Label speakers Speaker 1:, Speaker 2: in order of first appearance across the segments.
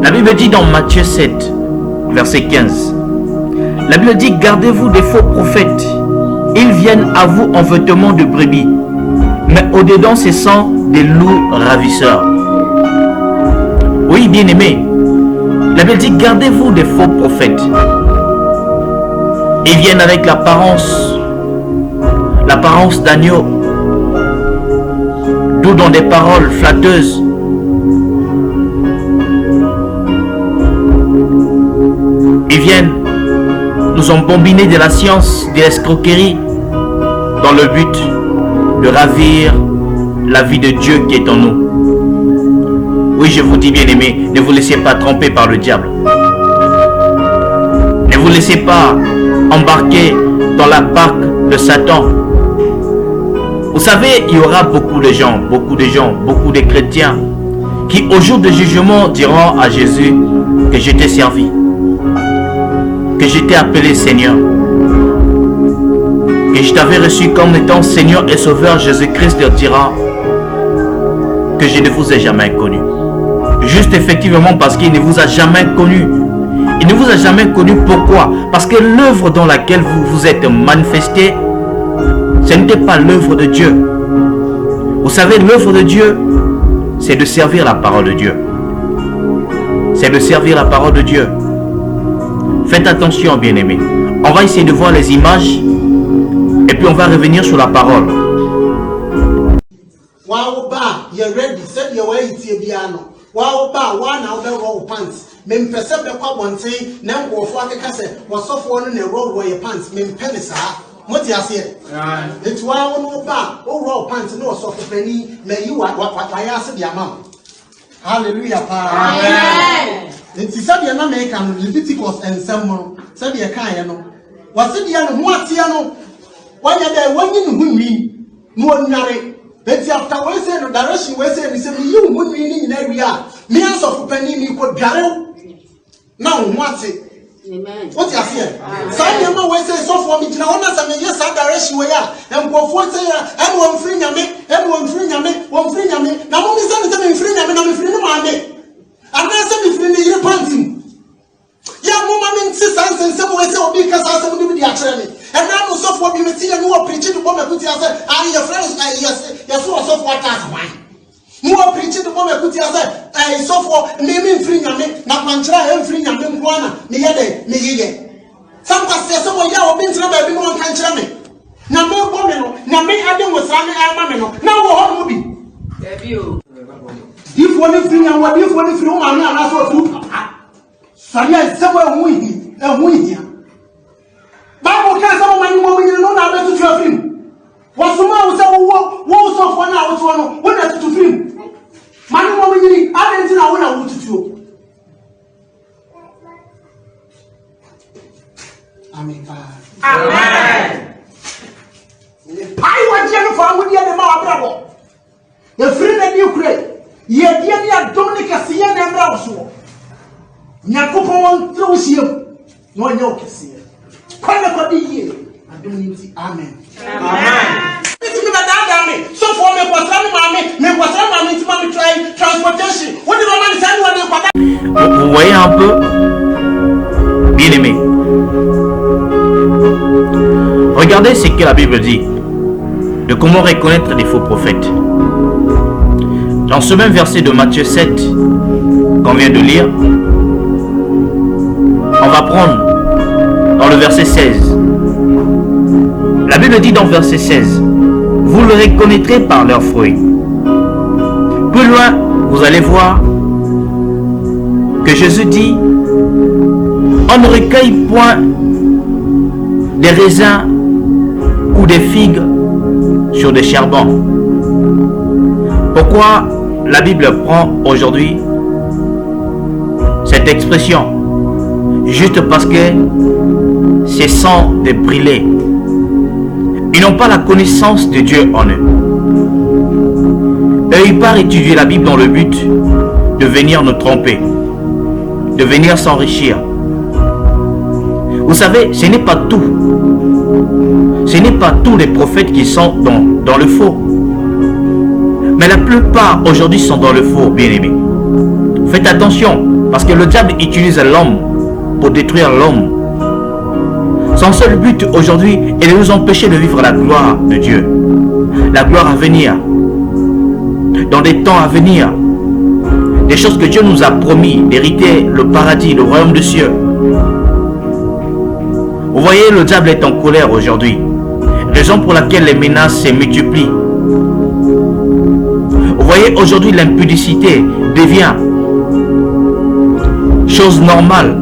Speaker 1: La Bible dit dans Matthieu 7, verset 15, la Bible dit, gardez-vous des faux prophètes. Ils viennent à vous en vêtements de brebis, mais au-dedans, ce sont des loups ravisseurs. Oui, bien-aimés, la Bible dit, gardez-vous des faux prophètes. Ils viennent avec l'apparence d'agneau, d'où dans des paroles flatteuses. Ils viennent nous embobiner de la science, de l'escroquerie, dans le but de ravir la vie de Dieu qui est en nous. Oui, je vous dis, bien-aimés, ne vous laissez pas tromper par le diable. Ne vous laissez pas embarquer dans la barque de Satan. Vous savez, il y aura beaucoup de gens, beaucoup de chrétiens qui au jour du jugement diront à Jésus que je t'ai servi, que je t'ai appelé Seigneur, que je t'avais reçu comme étant Seigneur et Sauveur. Jésus-Christ leur dira que je ne vous ai jamais connu. Juste effectivement parce qu'il ne vous a jamais connu. Il ne vous a jamais connu. Pourquoi? Parce que l'œuvre dans laquelle vous vous êtes manifesté, ce n'était pas l'œuvre de Dieu. Vous savez, l'œuvre de Dieu, c'est de servir la parole de Dieu. C'est de servir la parole de Dieu. Faites attention, bien-aimés. On va essayer de voir les images et puis on va revenir sur la parole.
Speaker 2: Wow, ba one out there roll pants. Men perceive the carbon say, Nam go for the cassette, was so for in a road where your pants, men penisa. What you say? It's why I won't ba, oh roll pants, no soft penny, may you what I asked your mom. Hallelujah, Amen. It's Sabia American Leviticus and Samuel, Sabia Kayano. Was it the other Moatiano? Why are there one in whom we more narrow? But after we say the direction we say, you would be in area. Me as of penny, me could gather. Now, what's it? Amen. What you say? Some of my say so for me. Now, I'm saying yes, that direction we are. And go for say, everyone free me, everyone free me, one free me. Now, only something free me, I'm free me. And then some free me, you're panting. Yeah, woman, sisters, and some way say, because I said, we be actually. And now, so for me, see, and you are preaching to woman, put yourself, and your friends, yes, so what as wine. You are preaching to woman, put yourself, and so for me, free me, not mantra, and free me, me yet, me yet. Some was there, some of you have been to every one can me. Now, no woman, now me, I don't was running our mamma, now what will be? If one is free, and what if one is free, and I saw two. Saria is somewhere winning, and winning. Bible can't say when you know now to your film. What's the matter with the walls of 1 hour to 1 when that's to film? Man, woman, I didn't know when I want to do. Amen. Amen. I want Jennifer with the other bravo. The friend that you create, yet the Dominica Sian and Browso. Nakupon throws you. No one can see it. Amen. Amen. So for me, transportation.
Speaker 1: Vous voyez un peu, bien aimé. Regardez ce que la Bible dit de comment reconnaître des faux prophètes. Dans ce même verset de Matthieu 7 qu'on vient de lire, on va prendre dans le verset 16. La Bible dit dans le verset 16, vous le reconnaîtrez par leurs fruits. Plus loin, vous allez voir que Jésus dit, on ne recueille point des raisins ou des figues sur des charbons. Pourquoi la Bible prend aujourd'hui cette expression? Juste parce que ce sont des brilés. Ils n'ont pas la connaissance de Dieu en eux. Et ils partent étudier la Bible dans le but de venir nous tromper, de venir s'enrichir. Vous savez, ce n'est pas tout. Ce n'est pas tous les prophètes qui sont dans le faux. Mais la plupart aujourd'hui sont dans le faux, bien-aimés. Faites attention. Parce que le diable utilise l'homme pour détruire l'homme. Son seul but aujourd'hui est de nous empêcher de vivre la gloire de Dieu. La gloire à venir. Dans des temps à venir. Des choses que Dieu nous a promis, d'hériter le paradis, le royaume des cieux. Vous voyez, le diable est en colère aujourd'hui. Raison pour laquelle les menaces se multiplient. Vous voyez, aujourd'hui, l'impudicité devient chose normale.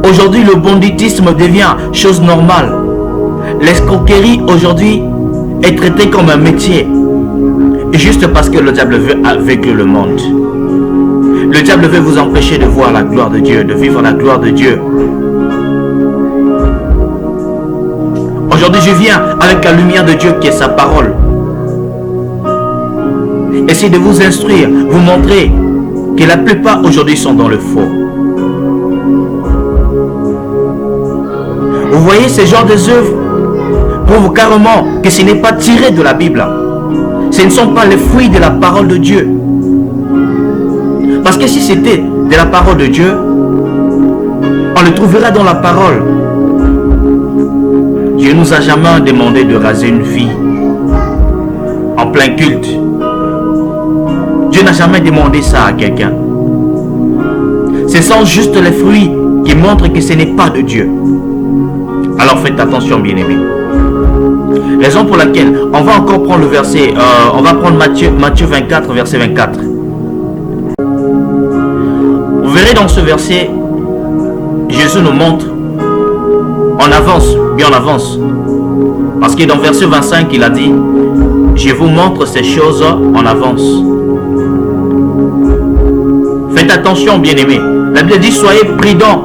Speaker 1: Aujourd'hui, le banditisme devient chose normale. L'escroquerie aujourd'hui est traitée comme un métier. Juste parce que le diable veut aveugler le monde. Le diable veut vous empêcher de voir la gloire de Dieu, de vivre la gloire de Dieu. Aujourd'hui, je viens avec la lumière de Dieu qui est sa parole. Essayez de vous instruire, vous montrer que la plupart aujourd'hui sont dans le faux. Vous voyez ces genres d'œuvres prouvent carrément que ce n'est pas tiré de la Bible. Ce ne sont pas les fruits de la parole de Dieu. Parce que si c'était de la parole de Dieu, on le trouvera dans la parole. Dieu ne nous a jamais demandé de raser une fille en plein culte. Dieu n'a jamais demandé ça à quelqu'un. Ce sont juste les fruits qui montrent que ce n'est pas de Dieu. Alors faites attention, bien-aimés. Raison pour laquelle on va encore prendre le verset, on va prendre Matthieu 24, verset 24. Vous verrez dans ce verset, Jésus nous montre, on avance, bien on avance. Parce que dans verset 25, il a dit, je vous montre ces choses en avance. Faites attention, bien-aimés. La Bible dit, soyez prudents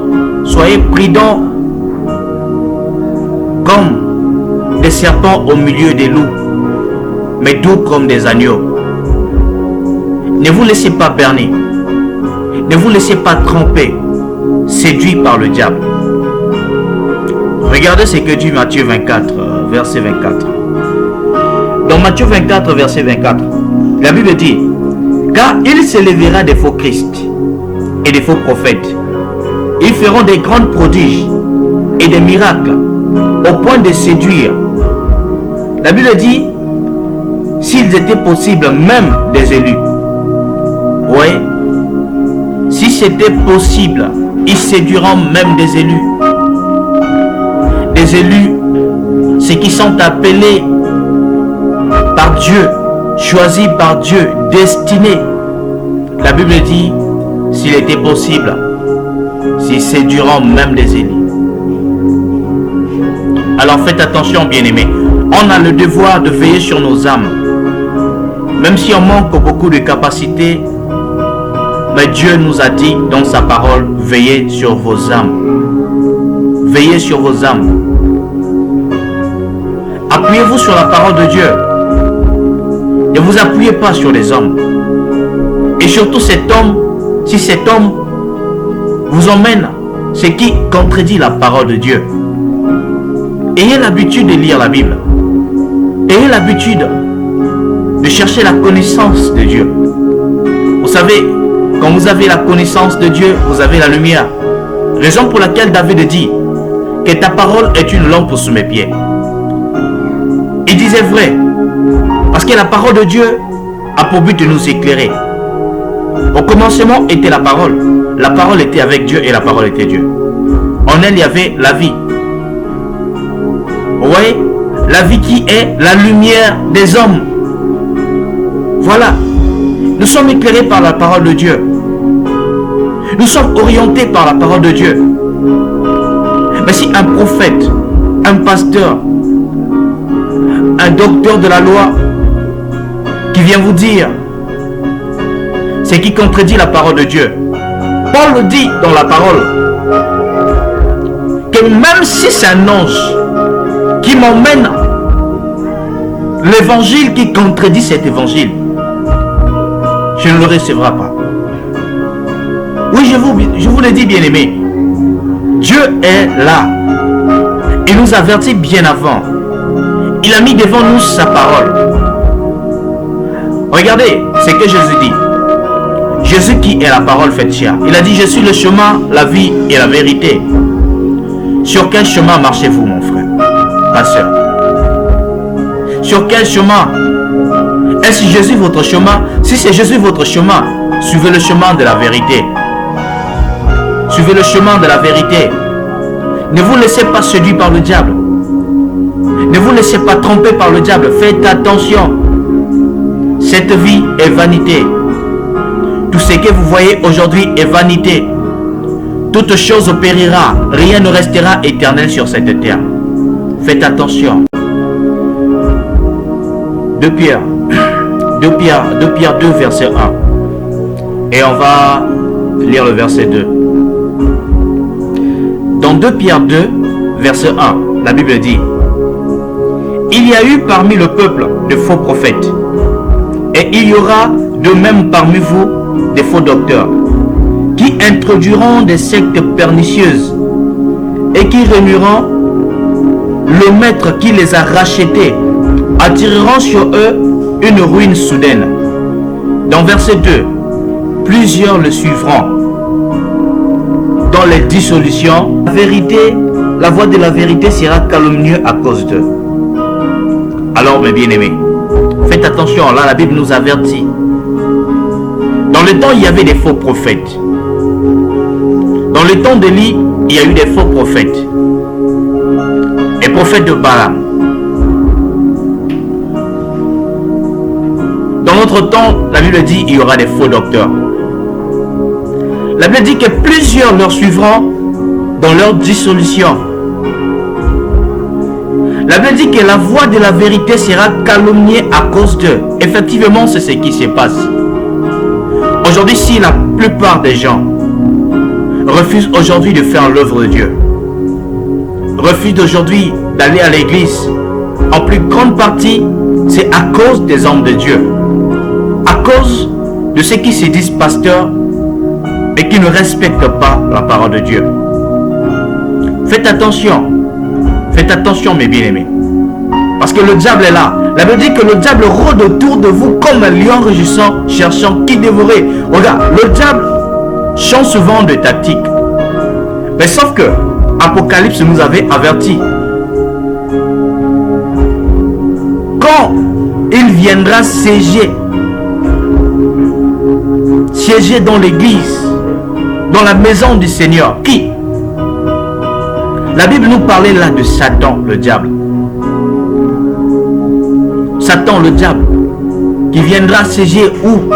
Speaker 1: comme des serpents au milieu des loups, mais doux comme des agneaux. Ne vous laissez pas berner, ne vous laissez pas tromper, séduit par le diable. Regardez ce que dit Matthieu 24, verset 24. Dans Matthieu 24, verset 24, la Bible dit, car il s'élèvera des faux Christ et des faux prophètes. Ils feront des grands prodiges et des miracles au point de séduire. La Bible dit, s'ils étaient possibles, même des élus. Oui, si c'était possible, ils séduiront même des élus. Des élus, ceux qui sont appelés par Dieu, choisis par Dieu, destinés. La Bible dit, s'il était possible, s'ils séduiront même des élus. Alors faites attention, bien-aimés. On a le devoir de veiller sur nos âmes. Même si on manque beaucoup de capacités, mais Dieu nous a dit dans sa parole, veillez sur vos âmes. Veillez sur vos âmes. Appuyez-vous sur la parole de Dieu. Ne vous appuyez pas sur les hommes. Et surtout cet homme, si cet homme vous emmène ce qui contredit la parole de Dieu. Ayez l'habitude de lire la Bible. Ayez l'habitude de chercher la connaissance de Dieu. Vous savez, quand vous avez la connaissance de Dieu, vous avez la lumière. Raison pour laquelle David dit que ta parole est une lampe sous mes pieds. Il disait vrai. Parce que la parole de Dieu a pour but de nous éclairer. Au commencement était la parole. La parole était avec Dieu et la parole était Dieu. En elle, il y avait la vie. Vous voyez, la vie qui est la lumière des hommes. Voilà. Nous sommes éclairés par la parole de Dieu. Nous sommes orientés par la parole de Dieu. Mais si un prophète, un pasteur, un docteur de la loi qui vient vous dire ce qui contredit la parole de Dieu, Paul le dit dans la parole que même si c'est un ange qui m'emmène l'évangile qui contredit cet évangile, je ne le recevrai pas. Oui, je vous le dis, bien-aimés, Dieu est là. Il nous avertit bien avant. Il a mis devant nous sa parole. Regardez ce que Jésus dit. Jésus qui est la parole faite chair. Il a dit, je suis le chemin, la vie et la vérité. Sur quel chemin marchez-vous, mon frère, ma soeur? Sur quel chemin? Est-ce Jésus votre chemin? Si c'est Jésus votre chemin, suivez le chemin de la vérité. Suivez le chemin de la vérité. Ne vous laissez pas séduire par le diable. Ne vous laissez pas tromper par le diable. Faites attention. Cette vie est vanité. Tout ce que vous voyez aujourd'hui est vanité. Toute chose périra. Rien ne restera éternel sur cette terre. Faites attention. 2 Pierre 2, verset 1. Et on va lire le verset 2. Dans 2 Pierre 2, verset 1, la Bible dit: il y a eu parmi le peuple de faux prophètes, et il y aura de même parmi vous des faux docteurs, qui introduiront des sectes pernicieuses et qui renieront le maître qui les a rachetés, attireront sur eux une ruine soudaine. Dans verset 2, plusieurs le suivront dans les dissolutions. La vérité, la voix de la vérité sera calomnieuse à cause d'eux. Alors mes bien-aimés, faites attention, là la Bible nous avertit. Dans le temps, il y avait des faux prophètes. Dans le temps d'Élie, il y a eu des faux prophètes. Les prophètes de Balaam. Dans notre temps, la Bible dit qu'il y aura des faux docteurs. La Bible dit que plusieurs leur suivront dans leur dissolution. La Bible dit que la voix de la vérité sera calomniée à cause d'eux. Effectivement, c'est ce qui se passe. Aujourd'hui, si la plupart des gens refusent aujourd'hui de faire l'œuvre de Dieu, refusent aujourd'hui d'aller à l'église, en plus grande partie, c'est à cause des hommes de Dieu. À cause de ceux qui se disent pasteurs et qui ne respectent pas la parole de Dieu. Faites attention mes bien-aimés, parce que le diable est là. La Bible dit que le diable rôde autour de vous comme un lion rugissant, cherchant qui dévorer. Regarde, le diable change souvent de tactique, mais sauf que Apocalypse nous avait averti. Quand il viendra siéger dans l'église, dans la maison du Seigneur, qui? La Bible nous parlait là de Satan, le diable. Satan, le diable, qui viendra siéger où?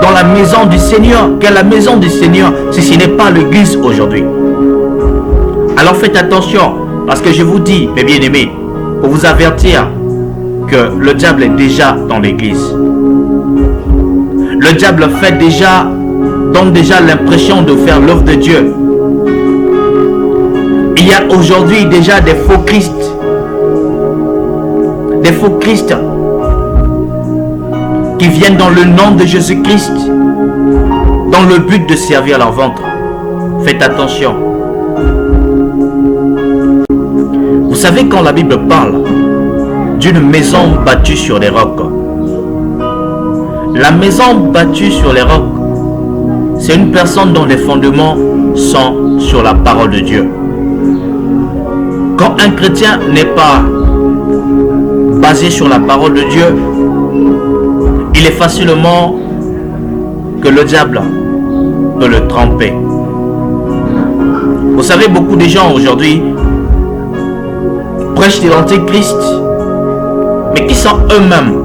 Speaker 1: Dans la maison du Seigneur. Quelle est la maison du Seigneur si ce n'est pas l'église aujourd'hui? Alors faites attention, parce que je vous dis, mes bien-aimés, pour vous avertir que le diable est déjà dans l'église. Le diable donne déjà l'impression de faire l'œuvre de Dieu. Il y a aujourd'hui déjà des faux Christ. Des faux Christ qui viennent dans le nom de Jésus-Christ, dans le but de servir leur ventre. Faites attention. Vous savez, quand la Bible parle d'une maison battue sur les rocs, la maison battue sur les rocs, c'est une personne dont les fondements sont sur la parole de Dieu. Quand un chrétien n'est pas basé sur la parole de Dieu, il est facilement que le diable peut le tromper. Vous savez, beaucoup de gens aujourd'hui prêchent de l'antichrist, mais qui sont eux-mêmes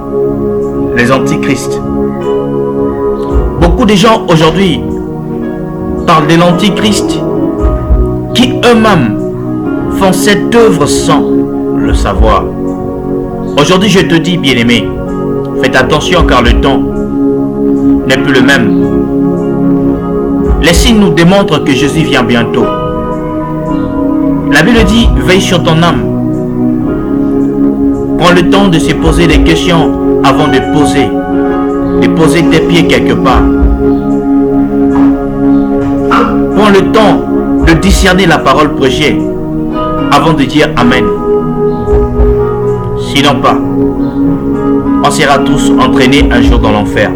Speaker 1: les antichrists. Beaucoup de gens aujourd'hui parlent de l'antichrist, qui eux-mêmes font cette œuvre sans le savoir. Aujourd'hui, je te dis, bien-aimé, faites attention car le temps n'est plus le même. Les signes nous démontrent que Jésus vient bientôt. La Bible dit, veille sur ton âme. Prends le temps de se poser des questions avant de poser tes pieds quelque part. Prends le temps de discerner la parole prêchée avant de dire Amen. Sinon pas, on sera tous entraînés un jour dans l'enfer.